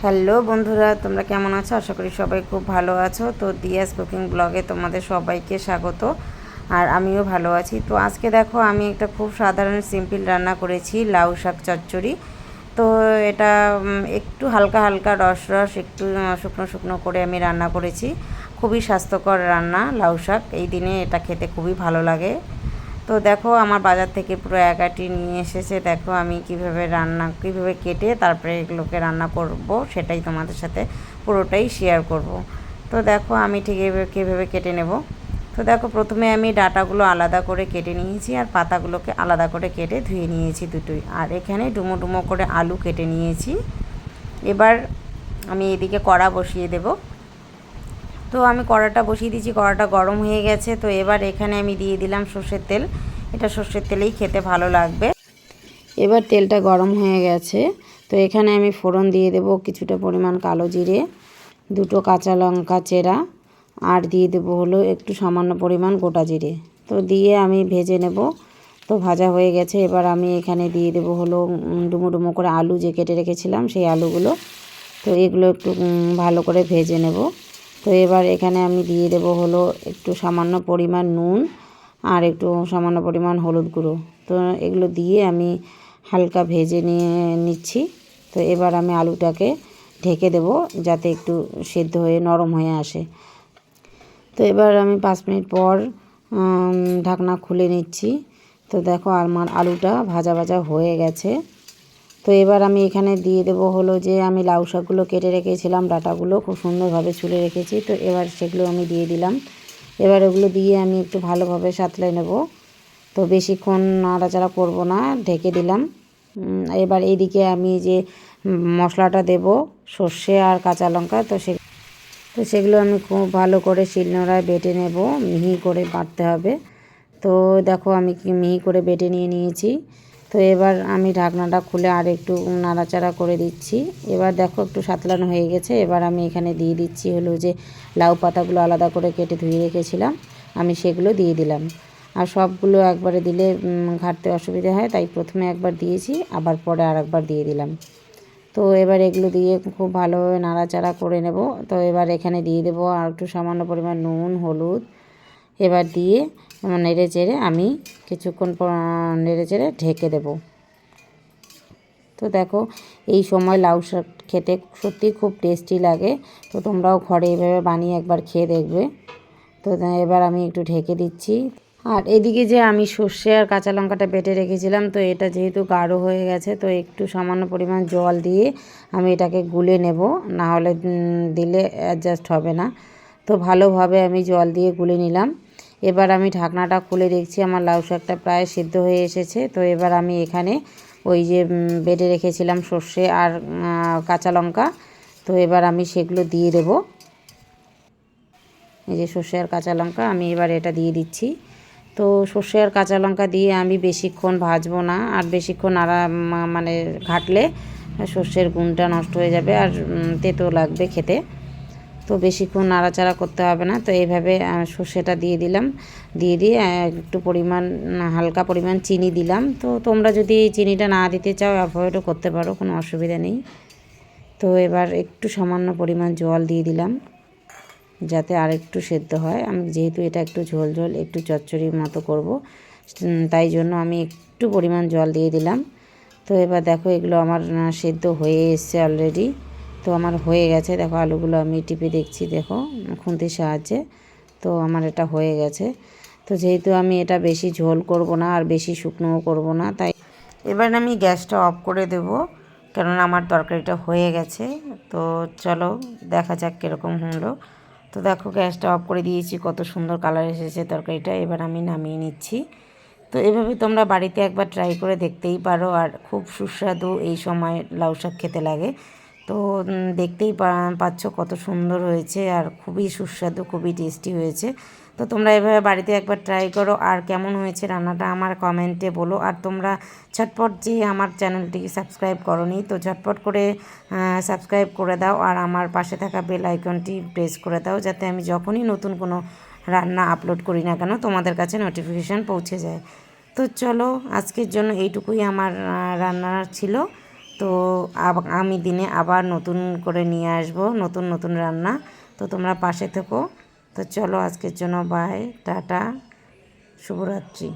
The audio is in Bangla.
হ্যালো বন্ধুরা, তোমরা কেমন আছো? আশা করি সবাই খুব ভালো আছো। তো দিয়াস কুকিং ব্লগে তোমাদের সবাইকে স্বাগত। আর আমিও ভালো আছি। তো আজকে দেখো আমি একটা খুব সাধারণ সিম্পল রান্না করেছি, লাউ শাক চচ্চড়ি। তো এটা একটু হালকা হালকা রস রস একটু শুকনো শুকনো করে আমি রান্না করেছি। খুবই স্বাস্থ্যকর রান্না লাউ শাক, এই দিনে এটা খেতে খুবই ভালো লাগে। তো দেখো আমার বাজার থেকে পুরো এক আঁটি নিয়ে এসেছে। দেখো আমি কিভাবে কেটে তারপরে এগুলোকে রান্না করব, সেটাই তোমাদের সাথে পুরোটাই শেয়ার করব। তো দেখো আমি ঠিক কীভাবে কেটে নেব। তো দেখো প্রথমে আমি ডাঁটাগুলো আলাদা করে কেটে নিয়েছি আর পাতাগুলোকে আলাদা করে কেটে ধুয়ে নিয়েছি দুটোই। আর এখানে ডুমো ডুমো করে আলু কেটে নিয়েছি। এবার আমি এদিকে কড়া বসিয়ে দেব। তো আমি কড়াটা বসিয়ে দিয়েছি, কড়াটা গরম হয়ে গেছে। তো এবার এখানে আমি দিয়ে দিলাম সর্ষের তেল। এটা সর্ষের তেলেই খেতে ভালো লাগবে। এবার তেলটা গরম হয়ে গেছে, তো এখানে আমি ফোড়ন দিয়ে দেব কিছুটা পরিমাণ কালো জিরে, দুটো কাঁচা লঙ্কা চেরা, আর দিয়ে দেবো হলো একটু সামান্য পরিমাণ গোটা জিরে। তো দিয়ে আমি ভেজে নেব। তো ভাজা হয়ে গেছে, এবার আমি এখানে দিয়ে দেবো হলো ডুমো ডুমো করে আলু যে কেটে রেখেছিলাম সেই আলুগুলো। তো এগুলো একটু ভালো করে ভেজে নেব। তো এবার এখানে আমি দিয়ে দেবো হলো একটু সামান্য পরিমাণ নুন আর একটু সামান্য পরিমাণ হলুদ গুঁড়ো। তো এগুলো দিয়ে আমি হালকা ভেজে নিচ্ছি। তো এবার আমি আলুটাকে ঢেকে দেব যাতে একটু সেদ্ধ হয়ে নরম হয়ে আসে। তো এবার আমি 5 মিনিট পর ঢাকনা খুলে নিচ্ছি। তো দেখো আমার আলুটা ভাজা ভাজা হয়ে গেছে। তো এবার আমি এখানে দিয়ে দেবো হলো যে আমি লাউ শাকগুলো কেটে রেখেছিলাম, ডাঁটাগুলো খুব সুন্দরভাবে ছুলে রেখেছি। তো এবার সেগুলো আমি দিয়ে দিলাম। এবার ওগুলো দিয়ে আমি একটু ভালোভাবে সাঁতলে নেব। তো বেশিক্ষণ নাড়াচাড়া করব না, ঢেকে দিলাম। এবার এইদিকে আমি যে মশলাটা দেব, সর্ষে আর কাঁচা লঙ্কা, তো সেগুলো আমি খুব ভালো করে শিলনোড়ায় বেটে নেব। মিহি করে বাটতে হবে। তো দেখো আমি মিহি করে বেটে নিয়েছি। তো এবার আমি ঢাকনাটা খুলে আর একটু নাড়াচাড়া করে দিচ্ছি। এবার দেখো একটু সাতলানো হয়ে গেছে। এবার আমি এখানে দিয়ে দিচ্ছি হলো যে লাউ পাতাগুলো আলাদা করে কেটে ধুয়ে রেখেছিলাম, আমি সেগুলো দিয়ে দিলাম। আর সবগুলো একবারে দিলে ঘাটতে অসুবিধা হয়, তাই প্রথমে একবার দিয়েছি, আবার পরে আরেকবার দিয়ে দিলাম। তো এবার এগুলো দিয়ে খুব ভালোভাবে নাড়াচাড়া করে নেব। তো এবার এখানে দিয়ে দেবো আর একটু সামান্য পরিমাণ নুন হলুদ। এবার দিয়ে নেড়ে চেড়ে আমি কিছুক্ষণ নেড়ে চেড়ে ঢেকে দেব। তো দেখো এই সময় লাউ শাক খেতে সত্যি খুব টেস্টি লাগে। তো তোমরাও ঘরে এইভাবে বানিয়ে একবার খেয়ে দেখবে। তো এবার আমি একটু ঢেকে দিচ্ছি। আর এদিকে যে আমি সর্ষে আর কাঁচা লঙ্কাটা বেটে রেখেছিলাম, তো এটা যেহেতু গাঢ় হয়ে গেছে, তো একটু সামান্য পরিমাণ জল দিয়ে আমি এটাকে গুলে নেব, না হলে দিলে অ্যাডজাস্ট হবে না। তো ভালোভাবে আমি জল দিয়ে গুলে নিলাম। এবার আমি ঢাকনাটা খুলে দেখছি আমার লাউ শাকটা প্রায় সিদ্ধ হয়ে এসেছে। তো এবার আমি এখানে ওই যে বেটে রেখেছিলাম সর্ষে আর কাঁচা লঙ্কা, তো এবার আমি সেগুলো দিয়ে দেব। এই যে সর্ষে আর কাঁচা লঙ্কা আমি এবার এটা দিয়ে দিচ্ছি। তো সর্ষে আর কাঁচা লঙ্কা দিয়ে আমি বেশিক্ষণ ভাজবো না, আর বেশিক্ষণ মানে ঘাটলে সর্ষের গুণটা নষ্ট হয়ে যাবে আর তেতো লাগবে খেতে। তো বেশিক্ষণ নাড়াচাড়া করতে হবে না। তো এইভাবে সর্ষেটা দিয়ে দিলাম, দিয়ে একটু হালকা পরিমাণ চিনি দিলাম। তো তোমরা যদি চিনিটা না দিতে চাও অ্যাভয়েডও করতে পারো, কোনো অসুবিধা নেই। তো এবার একটু সামান্য পরিমাণ জল দিয়ে দিলাম যাতে আর একটু সেদ্ধ হয়। আমি যেহেতু এটা একটু ঝোল ঝোল একটু চচ্চড়ির মতো করব, তাই জন্য আমি একটু পরিমাণ জল দিয়ে দিলাম। তো এবার দেখো এগুলো আমার সেদ্ধ হয়ে এসছে অলরেডি। তো আমার হয়ে গেছে, দেখো আলুগুলো আমি টিপে দেখছি, দেখো খুন্তির সাহায্যে। তো আমার এটা হয়ে গেছে। তো যেহেতু আমি এটা বেশি ঝোল করব না আর বেশি শুকনোও করব না, তাই এবার আমি গ্যাসটা অফ করে দেব, কেননা আমার তরকারিটা হয়ে গেছে। তো চলো দেখা যাক কীরকম হলো। তো দেখো গ্যাসটা অফ করে দিয়েছি, কত সুন্দর কালার এসেছে তরকারিটা। এবার আমি নামিয়ে নিচ্ছি। তো এভাবে তোমরা বাড়িতে একবার ট্রাই করে দেখতেই পারো, আর খুব সুস্বাদু এই সময় লাউ শাক খেতে লাগে। তো দেখতেই পাচ্ছ কত সুন্দর হয়েছে আর খুবই সুস্বাদু, খুবই টেস্টি হয়েছে। তো তোমরা এভাবে বাড়িতে একবার ট্রাই করো, আর কেমন হয়েছে রান্নাটা আমার কমেন্টে বলো। আর তোমরা ঝটপট যে আমার চ্যানেলটিকে সাবস্ক্রাইব করোনি, তো ঝটপট করে সাবস্ক্রাইব করে দাও, আর আমার পাশে থাকা বেল আইকনটি প্রেস করে দাও, যাতে আমি যখনই নতুন কোনো রান্না আপলোড করি না কেন তোমাদের কাছে নোটিফিকেশান পৌঁছে যায়। তো চলো আজকের জন্য এইটুকুই আমার রান্না ছিল। তো আমি দিনে আবার নতুন করে নিয়ে আসবো নতুন নতুন রান্না। তো তোমরা পাশে থেকো। তো চলো আজকের জন্য বাই, টাটা, শুভরাত্রি।